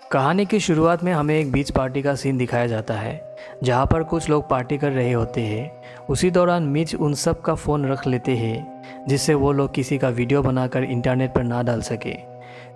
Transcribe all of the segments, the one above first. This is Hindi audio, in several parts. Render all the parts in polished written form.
कहानी की शुरुआत में हमें एक बीच पार्टी का सीन दिखाया जाता है जहाँ पर कुछ लोग पार्टी कर रहे होते हैं। उसी दौरान मिच उन सब का फ़ोन रख लेते हैं जिससे वो लोग किसी का वीडियो बनाकर इंटरनेट पर ना डाल सके।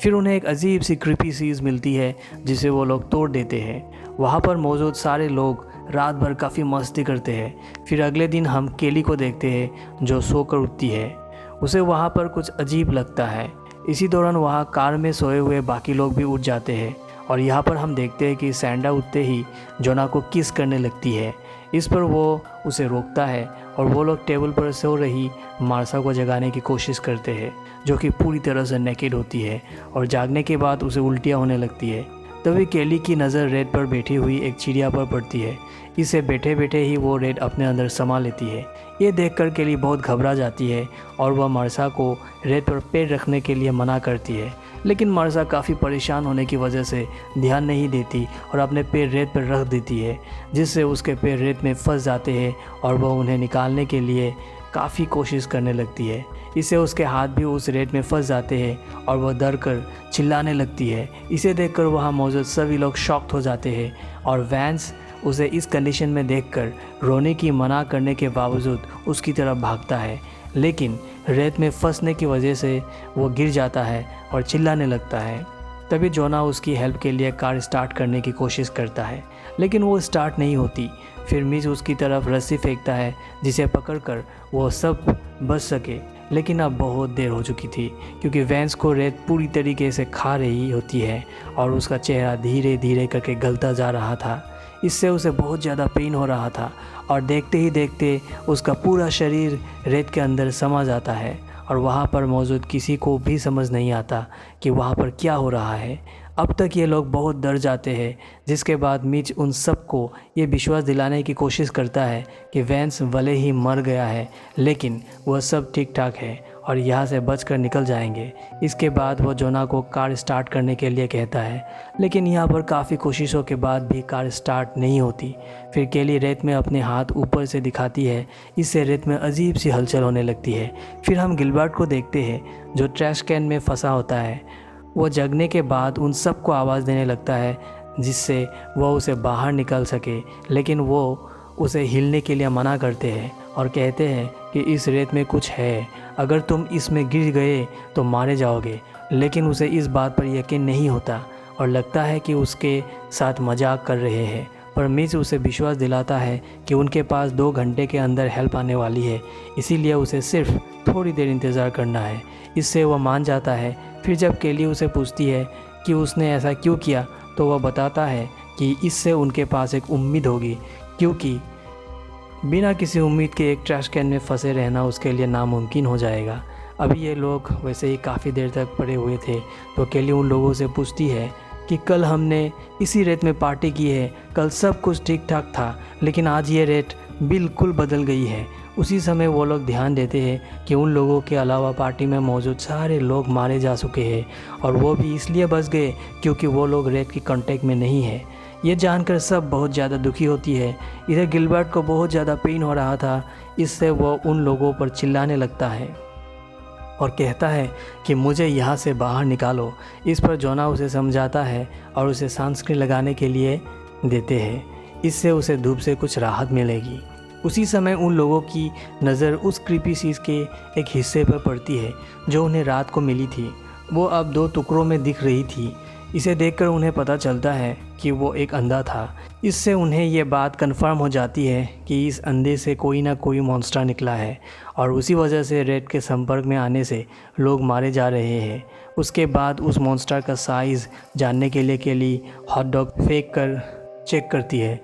फिर उन्हें एक अजीब सी क्रीपी चीज़ मिलती है जिसे वो लोग तोड़ देते हैं। वहाँ पर मौजूद सारे लोग रात भर काफ़ी मस्ती करते हैं। फिर अगले दिन हम केली को देखते हैं जो सोकर उठती है। उसे वहाँ पर कुछ अजीब लगता है। इसी दौरान वहाँ कार में सोए हुए बाकी लोग भी उठ जाते हैं और यहाँ पर हम देखते हैं कि सैंडा उठते ही जोना को किस करने लगती है। इस पर वो उसे रोकता है और वो लोग टेबल पर सो रही मार्सा को जगाने की कोशिश करते हैं जो कि पूरी तरह से नेकेड होती है और जागने के बाद उसे उल्टियाँ होने लगती है। तभी केली की नज़र रेड पर बैठी हुई एक चिड़िया पर पड़ती है। इसे बैठे बैठे ही वो रेड अपने अंदर समा लेती है। ये देखकर केली बहुत घबरा जाती है और वह मार्सा को रेड पर पैर रखने के लिए मना करती है, लेकिन मार्सा काफ़ी परेशान होने की वजह से ध्यान नहीं देती और अपने पैर रेत पर रख देती है, जिससे उसके पैर रेत में फंस जाते हैं और वह उन्हें निकालने के लिए काफ़ी कोशिश करने लगती है। इससे उसके हाथ भी उस रेत में फंस जाते हैं और वह डर कर चिल्लाने लगती है। इसे देखकर वहाँ मौजूद सभी लोग शॉक्ड हो जाते हैं और वैंस उसे इस कंडीशन में देखकर रोने की मना करने के बावजूद उसकी तरफ भागता है, लेकिन रेत में फंसने की वजह से वो गिर जाता है और चिल्लाने लगता है। तभी जोना उसकी हेल्प के लिए कार स्टार्ट करने की कोशिश करता है, लेकिन वो स्टार्ट नहीं होती। फिर मिच उसकी तरफ रस्सी फेंकता है जिसे पकड़कर वो सब बच सके, लेकिन अब बहुत देर हो चुकी थी क्योंकि वैंस को रेत पूरी तरीके से खा रही होती है और उसका चेहरा धीरे धीरे करके गलता जा रहा था। इससे उसे बहुत ज़्यादा पेन हो रहा था और देखते ही देखते उसका पूरा शरीर रेत के अंदर समा जाता है और वहाँ पर मौजूद किसी को भी समझ नहीं आता कि वहाँ पर क्या हो रहा है। अब तक ये लोग बहुत डर जाते हैं, जिसके बाद मिच उन सबको ये विश्वास दिलाने की कोशिश करता है कि वैंस भले ही मर गया है लेकिन वह सब ठीक ठाक है और यहाँ से बचकर निकल जाएंगे। इसके बाद वो जोना को कार स्टार्ट करने के लिए कहता है, लेकिन यहाँ पर काफ़ी कोशिशों के बाद भी कार स्टार्ट नहीं होती। फिर केली रेत में अपने हाथ ऊपर से दिखाती है, इससे रेत में अजीब सी हलचल होने लगती है। फिर हम गिलबर्ट को देखते हैं जो ट्रैश कैन में फंसा होता है। वो जगने के बाद उन सबको आवाज़ देने लगता है जिससे वह उसे बाहर निकाल सके, लेकिन वो उसे हिलने के लिए मना करते हैं और कहते हैं कि इस रेत में कुछ है, अगर तुम इसमें गिर गए तो मारे जाओगे। लेकिन उसे इस बात पर यकीन नहीं होता और लगता है कि उसके साथ मजाक कर रहे हैं, पर मिच उसे विश्वास दिलाता है कि उनके पास 2 घंटे के अंदर हेल्प आने वाली है, इसीलिए उसे सिर्फ थोड़ी देर इंतज़ार करना है। इससे वह मान जाता है। फिर जब केली उसे पूछती है कि उसने ऐसा क्यों किया तो वह बताता है कि इससे उनके पास एक उम्मीद होगी, क्योंकि बिना किसी उम्मीद के एक ट्रैश कैन में फंसे रहना उसके लिए नामुमकिन हो जाएगा। अभी ये लोग वैसे ही काफ़ी देर तक पड़े हुए थे तो केली उन लोगों से पूछती है कि कल हमने इसी रेत में पार्टी की है, कल सब कुछ ठीक ठाक था, लेकिन आज ये रेत बिल्कुल बदल गई है। उसी समय वो लोग ध्यान देते हैं कि उन लोगों के अलावा पार्टी में मौजूद सारे लोग मारे जा चुके हैं और वो भी इसलिए बच गए क्योंकि वो लोग रेत की कांटेक्ट में नहीं है। ये जानकर सब बहुत ज़्यादा दुखी होती है। इधर गिलबर्ट को बहुत ज़्यादा पेन हो रहा था, इससे वो उन लोगों पर चिल्लाने लगता है और कहता है कि मुझे यहाँ से बाहर निकालो। इस पर जोना उसे समझाता है और उसे सनस्क्रीन लगाने के लिए देते हैं, इससे उसे धूप से कुछ राहत मिलेगी। उसी समय उन लोगों की नज़र उस क्रीपी चीज़ के एक हिस्से पर पड़ती है जो उन्हें रात को मिली थी। वो अब 2 टुकड़ों में दिख रही थी। इसे देखकर उन्हें पता चलता है कि वो एक अंधा था। इससे उन्हें ये बात कंफर्म हो जाती है कि इस अंधे से कोई ना कोई मॉन्स्टर निकला है और उसी वजह से रेड के संपर्क में आने से लोग मारे जा रहे हैं। उसके बाद उस मॉन्स्टर का साइज़ जानने के लिए केली हॉट डॉग फेंक कर चेक करती है,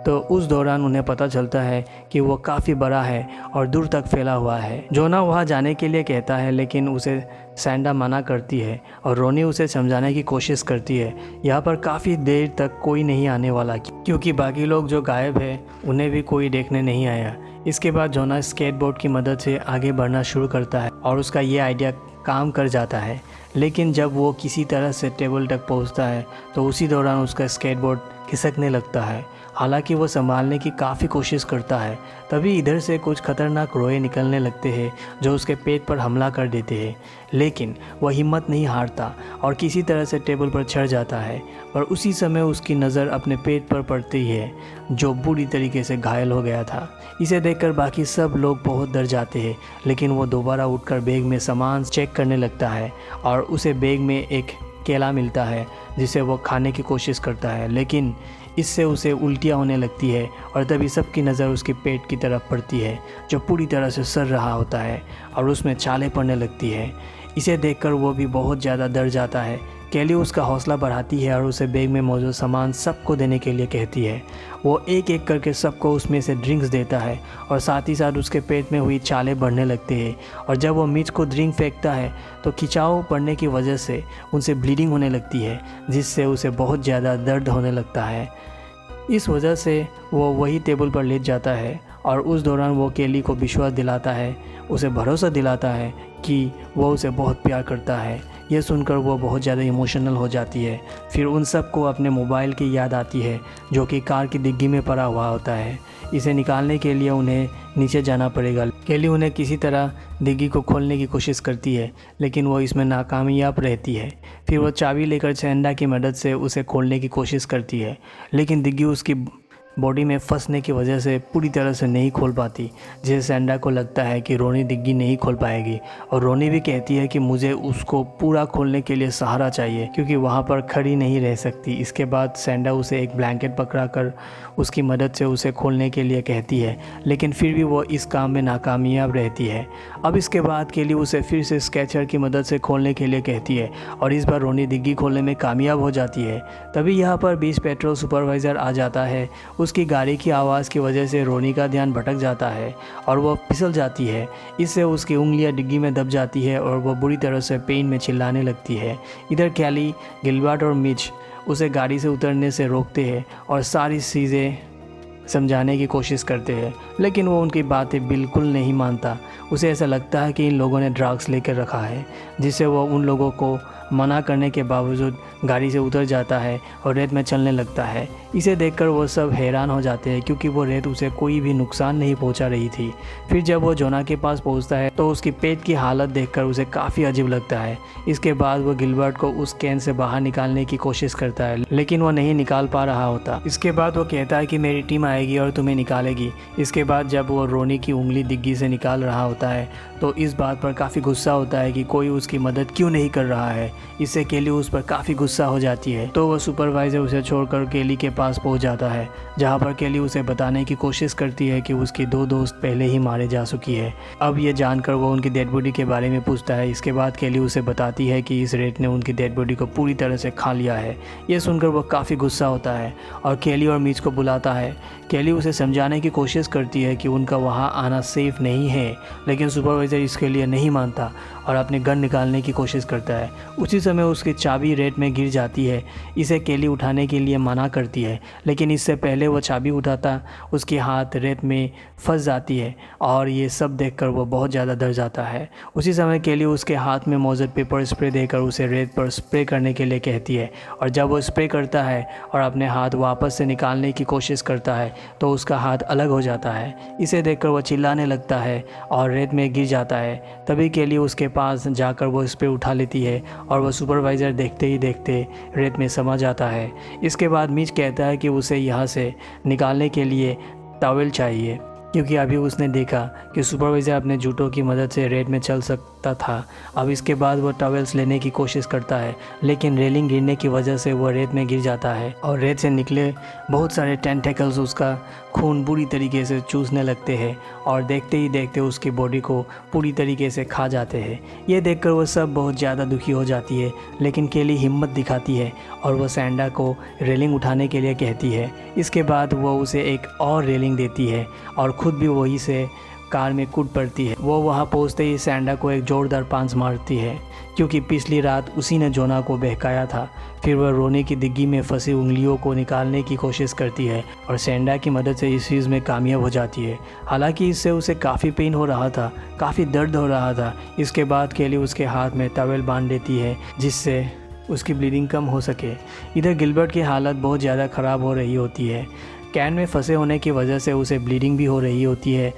तो उस दौरान उन्हें पता चलता है कि वो काफ़ी बड़ा है और दूर तक फैला हुआ है। जोना वहाँ जाने के लिए कहता है, लेकिन उसे सैंडा मना करती है और रोनी उसे समझाने की कोशिश करती है। यहाँ पर काफ़ी देर तक कोई नहीं आने वाला क्योंकि बाकी लोग जो गायब है उन्हें भी कोई देखने नहीं आया। इसके बाद जोना स्केटबोर्ड की मदद से आगे बढ़ना शुरू करता है और उसका ये आइडिया काम कर जाता है, लेकिन जब वो किसी तरह से टेबल तक पहुँचता है तो उसी दौरान उसका स्केटबोर्ड खिसकने लगता है हालांकि वो संभालने की काफ़ी कोशिश करता है। तभी इधर से कुछ खतरनाक रोए निकलने लगते हैं जो उसके पेट पर हमला कर देते हैं, लेकिन वह हिम्मत नहीं हारता और किसी तरह से टेबल पर चढ़ जाता है। पर उसी समय उसकी नज़र अपने पेट पर पड़ती है जो बुरी तरीके से घायल हो गया था। इसे देखकर बाकी सब लोग बहुत डर जाते हैं, लेकिन वो दोबारा उठकर बैग में सामान चेक करने लगता है और उसे बैग में एक केला मिलता है जिसे वो खाने की कोशिश करता है, लेकिन इससे उसे उल्टियाँ होने लगती है और तभी सबकी नज़र उसके पेट की तरफ पड़ती है जो पूरी तरह से सड़ रहा होता है और उसमें छाले पड़ने लगती है। इसे देखकर वो भी बहुत ज़्यादा डर जाता है। केली उसका हौसला बढ़ाती है और उसे बैग में मौजूद सामान सबको देने के लिए कहती है। वो एक एक करके सबको उसमें से ड्रिंक्स देता है और साथ ही साथ उसके पेट में हुई छाले बढ़ने लगते हैं और जब वो मिर्च को ड्रिंक फेंकता है तो खिंचाव पड़ने की वजह से उनसे ब्लीडिंग होने लगती है, जिससे उसे बहुत ज़्यादा दर्द होने लगता है। इस वजह से वो वही टेबल पर लेट जाता है और उस दौरान वो केली को विश्वास दिलाता है, उसे भरोसा दिलाता है कि वो उसे बहुत प्यार करता है। यह सुनकर वो बहुत ज़्यादा इमोशनल हो जाती है। फिर उन सब को अपने मोबाइल की याद आती है जो कि कार की डिग्गी में पड़ा हुआ होता है। इसे निकालने के लिए उन्हें नीचे जाना पड़ेगा। केली उन्हें किसी तरह डिग्गी को खोलने की कोशिश करती है, लेकिन वो इसमें नाकामयाब रहती है। फिर वो चाबी लेकर सैंडा की मदद से उसे खोलने की कोशिश करती है, लेकिन डिग्गी उसकी बॉडी में फंसने की वजह से पूरी तरह से नहीं खोल पाती, जिससे सैंडा को लगता है कि रोनी डिग्गी नहीं खोल पाएगी और रोनी भी कहती है कि मुझे उसको पूरा खोलने के लिए सहारा चाहिए क्योंकि वहाँ पर खड़ी नहीं रह सकती। इसके बाद सैंडा उसे एक ब्लैंकेट पकड़ाकर उसकी मदद से उसे खोलने के लिए कहती है, लेकिन फिर भी वो इस काम में नाकामयाब रहती है। अब इसके बाद केली उसे फिर से स्केचर की मदद से खोलने के लिए कहती है और इस बार रोनी डिग्गी खोलने में कामयाब हो जाती है। तभी यहाँ पर बीच पेट्रोल सुपरवाइज़र आ जाता है। उसकी गाड़ी की आवाज़ की वजह से रोनी का ध्यान भटक जाता है और वह फिसल जाती है। इससे उसकी उंगलियां डिग्गी में दब जाती है और वह बुरी तरह से पेन में चिल्लाने लगती है। इधर केली, गिलबर्ट और मिच उसे गाड़ी से उतरने से रोकते हैं और सारी चीज़ें समझाने की कोशिश करते हैं, लेकिन वो उनकी बातें बिल्कुल नहीं मानता। उसे ऐसा लगता है कि इन लोगों ने ड्रग्स लेकर रखा है, जिससे वो उन लोगों को मना करने के बावजूद गाड़ी से उतर जाता है और रेत में चलने लगता है। इसे देखकर वो सब हैरान हो जाते हैं क्योंकि वो रेत उसे कोई भी नुकसान नहीं पहुंचा रही थी। फिर जब वो जोना के पास पहुंचता है तो उसकी पेट की हालत देखकर उसे काफ़ी अजीब लगता है। इसके बाद वो गिलबर्ट को उस कैन से बाहर निकालने की कोशिश करता है, लेकिन वो नहीं निकाल पा रहा होता। इसके बाद वो कहता है कि मेरी टीम आएगी और तुम्हें निकालेगी। इसके बाद जब वो रोनी की उंगली डिग्गी से निकाल रहा होता है तो इस बात पर काफ़ी गुस्सा होता है कि कोई उसकी मदद क्यों नहीं कर रहा है। इससे केली उस पर काफ़ी गुस्सा हो जाती है, तो वह सुपरवाइज़र उसे छोड़कर केली के पास पहुंच जाता है, जहां पर केली उसे बताने की कोशिश करती है कि उसकी 2 दोस्त पहले ही मारे जा चुकी है। अब ये जानकर वो उनकी डेड बॉडी के बारे में पूछता है। इसके बाद केली उसे बताती है कि इस रेत ने उनकी डेड बॉडी को पूरी तरह से खा लिया है। ये सुनकर वो काफ़ी गुस्सा होता है और केली और मिच को बुलाता है। केली उसे समझाने की कोशिश करती है कि उनका वहाँ आना सेफ नहीं है, लेकिन सुपरवाइज़र इसके लिए नहीं मानता और अपने गन निकालने की कोशिश करता है। उसी समय उसकी चाबी रेत में गिर जाती है। इसे केली उठाने के लिए मना करती है, लेकिन इससे पहले वो चाबी उठाता उसके हाथ रेत में फंस जाती है और ये सब देखकर वो बहुत ज़्यादा डर जाता है। उसी समय केली उसके हाथ में मौजूद पेपर स्प्रे देकर उसे रेत पर स्प्रे करने के लिए कहती है और जब वो स्प्रे करता है और अपने हाथ वापस से निकालने की कोशिश करता है तो उसका हाथ अलग हो जाता है। इसे देखकर वो चिल्लाने लगता है और रेत में गिर जाता है। तभी केली उसके पास जाकर वो स्प्रे उठा लेती है और वह सुपरवाइज़र देखते ही देखते रेत में समा जाता है। इसके बाद मिच कहता है कि उसे यहाँ से निकालने के लिए टॉवेल चाहिए, क्योंकि अभी उसने देखा कि सुपरवाइज़र अपने जूतों की मदद से रेत में चल सकता था। अब इसके बाद वो टॉवेल्स लेने की कोशिश करता है, लेकिन रेलिंग गिरने की वजह से वो रेत में गिर जाता है और रेत से निकले बहुत सारे टेंटेकल्स उसका खून बुरी तरीके से चूसने लगते हैं और देखते ही देखते उसकी बॉडी को पूरी तरीके से खा जाते हैं। ये देखकर वो सब बहुत ज़्यादा दुखी हो जाती है, लेकिन केली हिम्मत दिखाती है और वो सैंडा को रेलिंग उठाने के लिए कहती है। इसके बाद वो उसे एक और रेलिंग देती है और ख़ुद भी वही से कार में कूद पड़ती है। वो वहाँ पहुँचते ही सैंडा को एक जोरदार पांच मारती है, क्योंकि पिछली रात उसी ने जोना को बहकाया था। फिर वह रोने की डिग्गी में फंसी उंगलियों को निकालने की कोशिश करती है और सैंडा की मदद से इस चीज़ में कामयाब हो जाती है। हालांकि इससे उसे काफ़ी पेन हो रहा था, काफ़ी दर्द हो रहा था। इसके बाद केली उसके हाथ में टॉवेल बांध देती है जिससे उसकी ब्लीडिंग कम हो सके। इधर गिलबर्ट की हालत बहुत ज़्यादा ख़राब हो रही होती है। कैन में फंसे होने की वजह से उसे ब्लीडिंग भी हो रही होती है,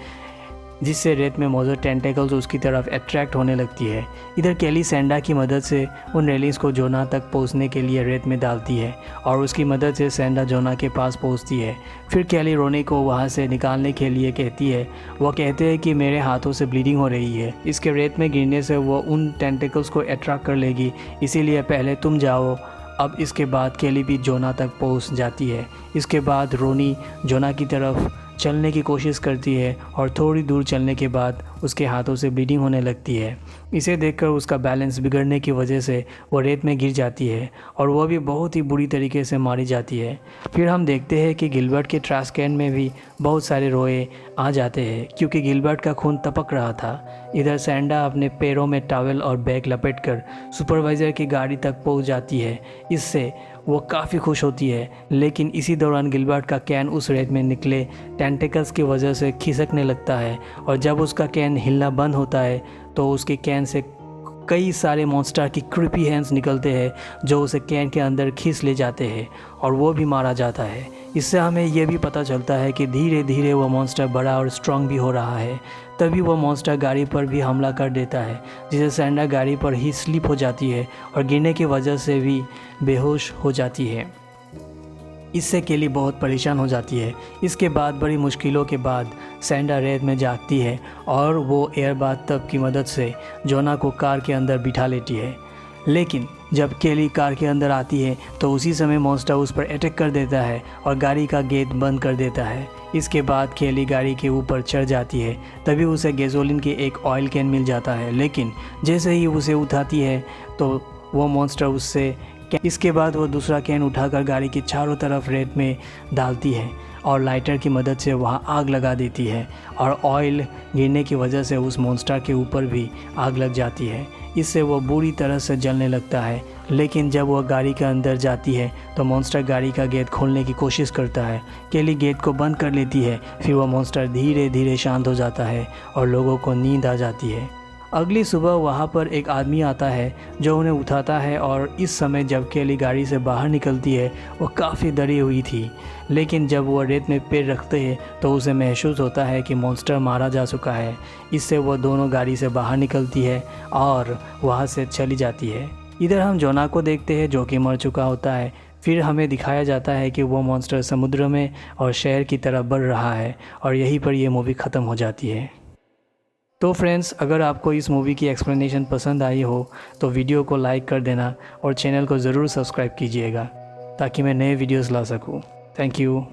जिससे रेत में मौजूद टेंटेकल्स उसकी तरफ अट्रैक्ट होने लगती है। इधर केली सैंडा की मदद से उन रेलिंग्स को जोना तक पहुंचने के लिए रेत में डालती है और उसकी मदद से सैंडा जोना के पास पहुंचती है। फिर केली रोनी को वहां से निकालने के लिए कहती है। वो कहते हैं कि मेरे हाथों से ब्लीडिंग हो रही है, इसके रेत में गिरने से वो उन टेंटेकल्स को अट्रैक्ट कर लेगी, इसीलिए पहले तुम जाओ। अब इसके बाद केली भी जोना तक पहुंच जाती है। इसके बाद रोनी जोना की तरफ चलने की कोशिश करती है और थोड़ी दूर चलने के बाद उसके हाथों से ब्लीडिंग होने लगती है। इसे देखकर उसका बैलेंस बिगड़ने की वजह से वो रेत में गिर जाती है और वह भी बहुत ही बुरी तरीके से मारी जाती है। फिर हम देखते हैं कि गिलबर्ट के ट्रैश कैन में भी बहुत सारे रोए आ जाते हैं क्योंकि गिलबर्ट का खून टपक रहा था। इधर सैंडा अपने पैरों में टॉवेल और बैग लपेटकर सुपरवाइज़र की गाड़ी तक पहुंच जाती है। इससे वो काफ़ी खुश होती है, लेकिन इसी दौरान गिलबर्ट का कैन उस रेत में निकले टेंटेकल्स की वजह से खिसकने लगता है और जब उसका कैन हिलना बंद होता है तो उसके कैन से कई सारे मॉन्स्टर की क्रीपी हैंड्स निकलते हैं जो उसे कैन के अंदर खींच ले जाते हैं और वो भी मारा जाता है। इससे हमें यह भी पता चलता है कि धीरे धीरे वो मॉन्स्टर बड़ा और स्ट्रांग भी हो रहा है। तभी वो मॉन्स्टर गाड़ी पर भी हमला कर देता है, जिससे सैंडा गाड़ी पर ही स्लिप हो जाती है और गिरने की वजह से भी बेहोश हो जाती है। इससे केली बहुत परेशान हो जाती है। इसके बाद बड़ी मुश्किलों के बाद सैंडा रेत में जागती है और वो एयर बाथटब की मदद से जोना को कार के अंदर बिठा लेती है। लेकिन जब केली कार के अंदर आती है तो उसी समय मॉन्स्टर उस पर अटैक कर देता है और गाड़ी का गेट बंद कर देता है। इसके बाद केली गाड़ी के ऊपर चढ़ जाती है। तभी उसे गैसोलीन के एक ऑयल कैन मिल जाता है, लेकिन जैसे ही उसे उठाती है तो वो मॉन्स्टर उससे इसके बाद वो दूसरा कैन उठाकर गाड़ी की चारों तरफ रेत में डालती है और लाइटर की मदद से वहाँ आग लगा देती है और ऑयल गिरने की वजह से उस मॉन्स्टर के ऊपर भी आग लग जाती है। इससे वो बुरी तरह से जलने लगता है। लेकिन जब वह गाड़ी के अंदर जाती है तो मॉन्स्टर गाड़ी का गेट खोलने की कोशिश करता है। केली गेट को बंद कर लेती है। फिर वह मॉन्स्टर धीरे धीरे शांत हो जाता है और लोगों को नींद आ जाती है। अगली सुबह वहाँ पर एक आदमी आता है जो उन्हें उठाता है और इस समय जब केली गाड़ी से बाहर निकलती है वो काफ़ी डरी हुई थी, लेकिन जब वो रेत में पैर रखते हैं तो उसे महसूस होता है कि मॉन्स्टर मारा जा चुका है। इससे वो दोनों गाड़ी से बाहर निकलती है और वहाँ से चली जाती है। इधर हम जोना को देखते हैं जो कि मर चुका होता है। फिर हमें दिखाया जाता है कि वो मॉन्स्टर समुद्र में और शहर की तरफ बढ़ रहा है और यहीं पर ये मूवी ख़त्म हो जाती है। तो फ्रेंड्स, अगर आपको इस मूवी की एक्सप्लेनेशन पसंद आई हो तो वीडियो को लाइक कर देना और चैनल को ज़रूर सब्सक्राइब कीजिएगा ताकि मैं नए वीडियोस ला सकूं। Thank you.